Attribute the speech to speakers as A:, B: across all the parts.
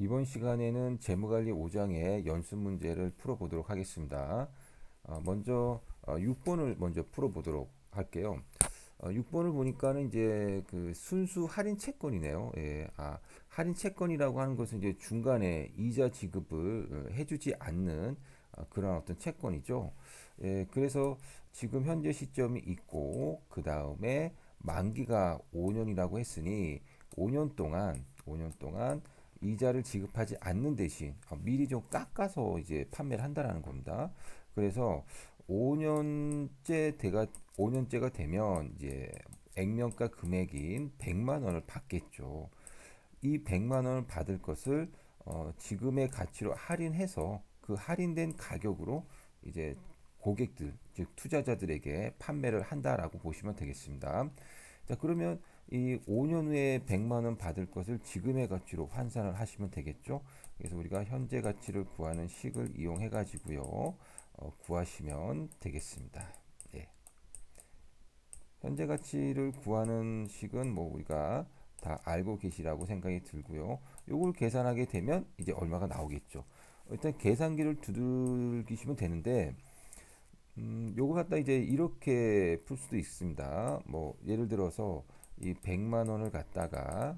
A: 이번 시간에는 재무관리 5장의 연습 문제를 풀어보도록 하겠습니다. 먼저 6번을 먼저 풀어보도록 할게요. 6번을 보니까는 이제 그 순수 할인 채권이네요. 예, 할인 채권이라고 하는 것은 이제 중간에 이자 지급을 해주지 않는 그런 어떤 채권이죠. 예, 그래서 지금 현재 시점이 있고 그 다음에 만기가 5년이라고 했으니 5년 동안 이자를 지급하지 않는 대신 미리 좀 깎아서 이제 판매를 한다라는 겁니다. 그래서 5년째가 되면 이제 액면가 금액인 100만 원을 받겠죠. 이 100만 원을 받을 것을 지금의 가치로 할인해서 그 할인된 가격으로 이제 고객들, 즉 투자자들에게 판매를 한다라고 보시면 되겠습니다. 자, 그러면 이 5년 후에 100만 원 받을 것을 지금의 가치로 환산을 하시면 되겠죠. 그래서 우리가 현재 가치를 구하는 식을 이용해 가지고요. 구하시면 되겠습니다. 네. 현재 가치를 구하는 식은 뭐 우리가 다 알고 계시라고 생각이 들고요. 요걸 계산하게 되면 이제 얼마가 나오겠죠. 일단 계산기를 두들기시면 되는데 요거 갖다 이제 이렇게 풀 수도 있습니다. 뭐 예를 들어서 이 100만 원을 갖다가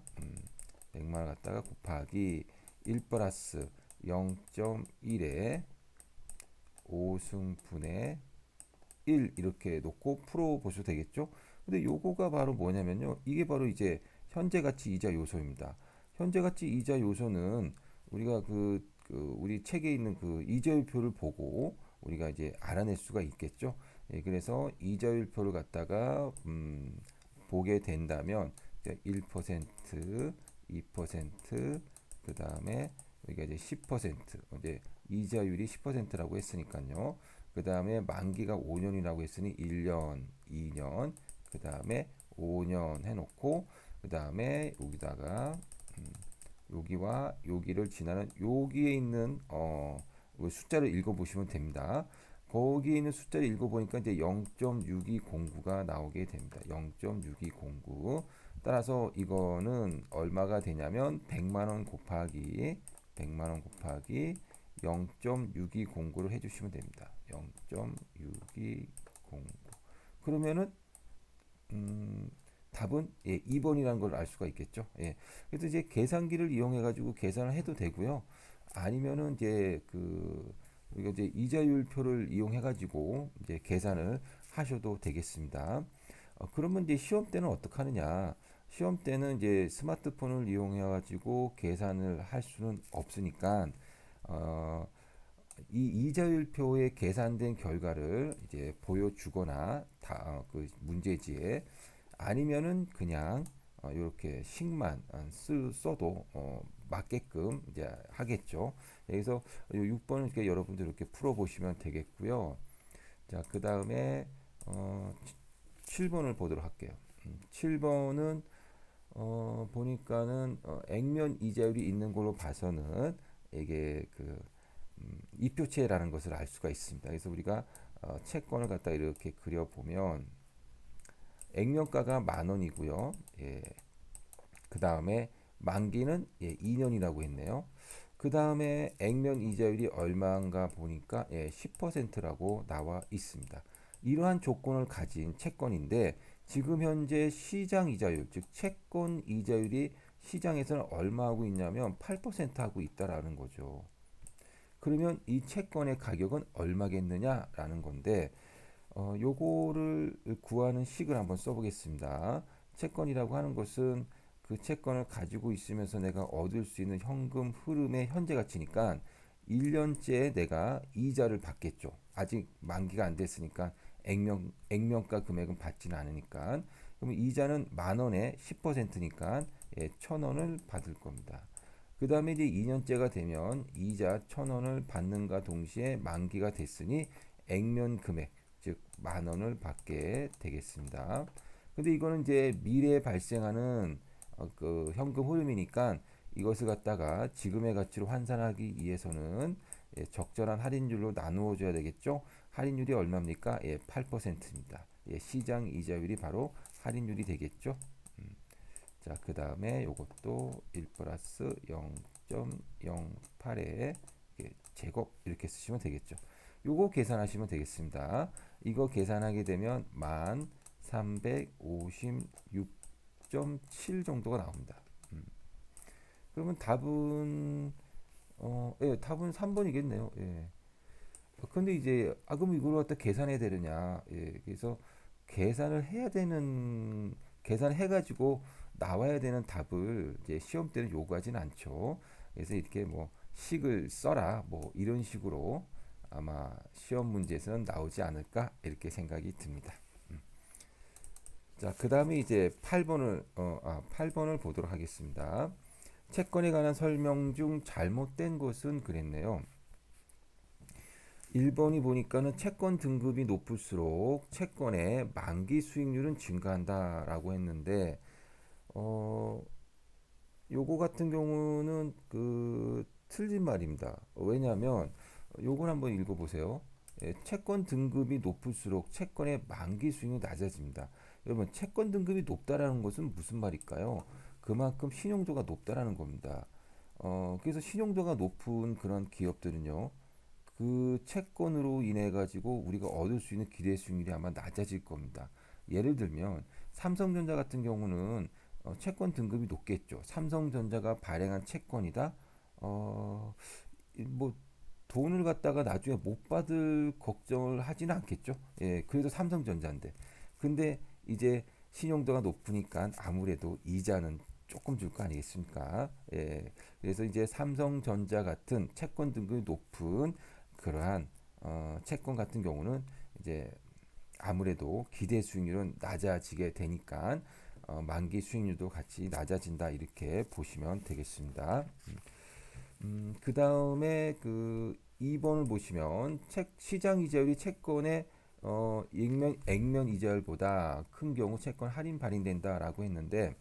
A: 100만 원 갖다가 곱하기 1 플러스 0.1에 5승분의 1 이렇게 놓고 풀어 보셔도 되겠죠. 근데 요거가 바로 뭐냐면요. 이게 바로 이제 현재 가치 이자 요소입니다. 현재 가치 이자 요소는 우리가 우리 책에 있는 그 이자율표를 보고 우리가 이제 알아낼 수가 있겠죠. 예, 그래서 이자율표를 갖다가 보게 된다면 1%, 2%, 그 다음에 여기가 이제 10%, 이제 이자율이 10%라고 했으니까요. 그 다음에 만기가 5년이라고 했으니 1년, 2년, 그 다음에 5년 해놓고 그 다음에 여기다가 여기와 여기를 지나는 여기에 있는 숫자를 읽어보시면 됩니다. 거기에 있는 숫자를 읽어보니까 이제 0.6209가 나오게 됩니다. 0.6209. 따라서 이거는 얼마가 되냐면 100만 원 곱하기 100만 원 곱하기 0.6209를 해주시면 됩니다. 0.6209. 그러면은 답은 2번이라는 걸 알 수가 있겠죠. 예. 그래서 이제 계산기를 이용해 가지고 계산을 해도 되고요. 아니면은 이제 우리가 이제 이자율표를 이용해 가지고 이제 계산을 하셔도 되겠습니다. 그러면 이제 시험 때는 어떻게 하느냐? 시험 때는 이제 스마트폰을 이용해 가지고 계산을 할 수는 없으니까 어, 이 이자율표에 계산된 결과를 이제 보여주거나 그 문제지에 아니면은 그냥 이렇게 식만 써도 맞게끔 이제 하겠죠. 그래서 6번을 이렇게 여러분들 이렇게 풀어보시면 되겠고요. 자, 그 다음에 7번을 보도록 할게요. 7번은 보니까는 액면 이자율이 있는 걸로 봐서는 이게 이표체라는 것을 알 수가 있습니다. 그래서 우리가 채권을 갖다 이렇게 그려보면 액면가가 10,000원이고요. 예. 그 다음에 만기는 2년이라고 했네요. 그 다음에 액면 이자율이 얼마인가 보니까 10%라고 나와 있습니다. 이러한 조건을 가진 채권인데 지금 현재 시장 이자율, 즉 채권 이자율이 시장에서는 얼마 하고 있냐면 8% 하고 있다라는 거죠. 그러면 이 채권의 가격은 얼마겠느냐라는 건데 요거를 구하는 식을 한번 써보겠습니다. 채권이라고 하는 것은 그 채권을 가지고 있으면서 내가 얻을 수 있는 현금 흐름의 현재 가치니까 1년째 내가 이자를 받겠죠. 아직 만기가 안 됐으니까 액면가 금액은 받지는 않으니까. 그러면 이자는 10,000원에 10%니까 1,000원을 받을 겁니다. 그 다음에 이제 2년째가 되면 이자 1,000원을 받는가 동시에 만기가 됐으니 액면 금액 즉 10,000원을 받게 되겠습니다. 근데 이거는 이제 미래에 발생하는 그 현금 흐름이니까 이것을 갖다가 지금의 가치로 환산하기 위해서는 적절한 할인율로 나누어 줘야 되겠죠. 할인율이 얼마입니까? 8%입니다. 시장 이자율이 바로 할인율이 되겠죠. 자, 그 다음에 요것도 1 플러스 0.08의 제곱 이렇게 쓰시면 되겠죠. 요거 계산하시면 되겠습니다. 이거 계산하게 되면 1356.7 정도가 나옵니다. 그러면 답은 예, 답은 3번이겠네요. 예. 근데 이제 그럼 이걸 갖다 계산해야 되느냐? 예, 그래서 계산을 해야 되는 계산해 가지고 나와야 되는 답을 이제 시험 때는 요구하진 않죠. 그래서 이렇게 뭐 식을 써라 뭐 이런 식으로 아마 시험 문제에서는 나오지 않을까 이렇게 생각이 듭니다. 자, 그다음에 이제 8번을 보도록 하겠습니다. 채권에 관한 설명 중 잘못된 것은 그랬네요. 1번이 보니까는 채권 등급이 높을수록 채권의 만기 수익률은 증가한다라고 했는데 어 요거 같은 경우는 틀린 말입니다. 왜냐하면 요걸 한번 읽어보세요. 예, 채권 등급이 높을수록 채권의 만기 수익률이 낮아집니다. 여러분 채권 등급이 높다라는 것은 무슨 말일까요? 그만큼 신용도가 높다라는 겁니다. 그래서 신용도가 높은 그런 기업들은요. 그 채권으로 인해 가지고 우리가 얻을 수 있는 기대 수익률이 아마 낮아질 겁니다. 예를 들면 삼성전자 같은 경우는 채권 등급이 높겠죠. 삼성전자가 발행한 채권이다. 어, 뭐 돈을 갖다가 나중에 못 받을 걱정을 하지는 않겠죠. 예, 그래도 삼성전자인데. 근데 이제 신용도가 높으니까 아무래도 이자는 조금 줄 거 아니겠습니까? 예, 그래서 이제 삼성전자 같은 채권 등급이 높은 그러한 채권 같은 경우는 이제 아무래도 기대 수익률은 낮아지게 되니까 만기 수익률도 같이 낮아진다 이렇게 보시면 되겠습니다. 그 다음에 2번을 보시면 시장 이자율이 채권의 액면 이자율보다 큰 경우 채권 할인 발행된다라고 했는데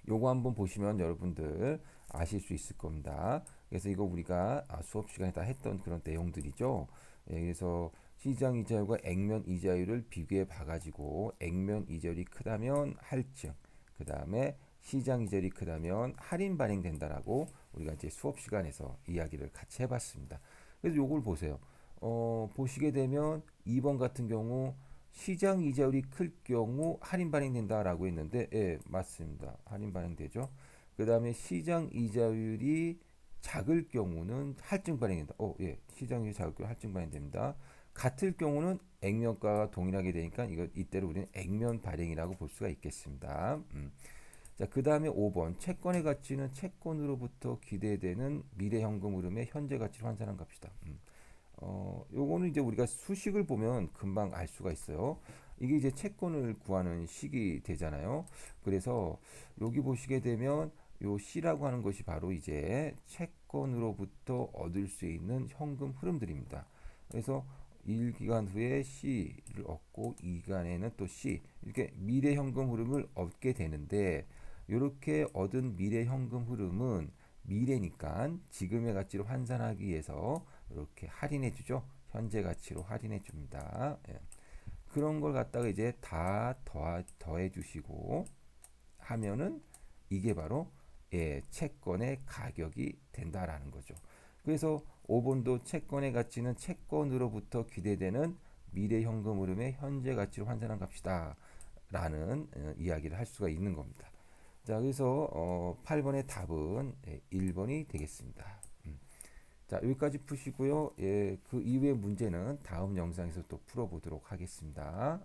A: 요거 한번 보시면 여러분들 아실 수 있을 겁니다. 그래서 이거 우리가 수업 시간에 다 했던 그런 내용들이죠. 예, 그래서 시장 이자율과 액면 이자율을 비교해 봐가지고 액면 이자율이 크다면 할증, 그 다음에 시장 이자율이 크다면 할인 발행된다라고 우리가 이제 수업 시간에서 이야기를 같이 해봤습니다. 그래서 요걸 보세요. 보시게 되면 2번 같은 경우 시장 이자율이 클 경우 할인 발행된다라고 했는데, 예, 맞습니다. 할인 발행되죠. 그 다음에 시장 이자율이 작을 경우는 할증 발행된다. 예, 시장 이자율이 작을 경우 할증 발행됩니다. 같을 경우는 액면가가 동일하게 되니까 이때를 우리는 액면 발행이라고 볼 수가 있겠습니다. 자, 그 다음에 5번 채권의 가치는 채권으로부터 기대되는 미래 현금 흐름의 현재 가치를 환산한 값이다. 요거는 이제 우리가 수식을 보면 금방 알 수가 있어요. 이게 이제 채권을 구하는 식이 되잖아요. 그래서 여기 보시게 되면 요 C라고 하는 것이 바로 이제 채권으로부터 얻을 수 있는 현금 흐름들입니다. 그래서 1기간 후에 C를 얻고 2기간에는 또 C 이렇게 미래 현금 흐름을 얻게 되는데 이렇게 얻은 미래 현금 흐름은 미래니까 지금의 가치로 환산하기 위해서 이렇게 할인해 주죠. 현재 가치로 할인해 줍니다. 예. 그런 걸 갖다가 이제 다 더해 주시고 하면은 이게 바로 채권의 가격이 된다라는 거죠. 그래서 5번도 채권의 가치는 채권으로부터 기대되는 미래 현금 흐름의 현재 가치로 환산한 값이다 라는 이야기를 할 수가 있는 겁니다. 자, 그래서 8번의 답은 1번이 되겠습니다. 자, 여기까지 푸시고요. 예, 그 이후의 문제는 다음 영상에서 또 풀어보도록 하겠습니다.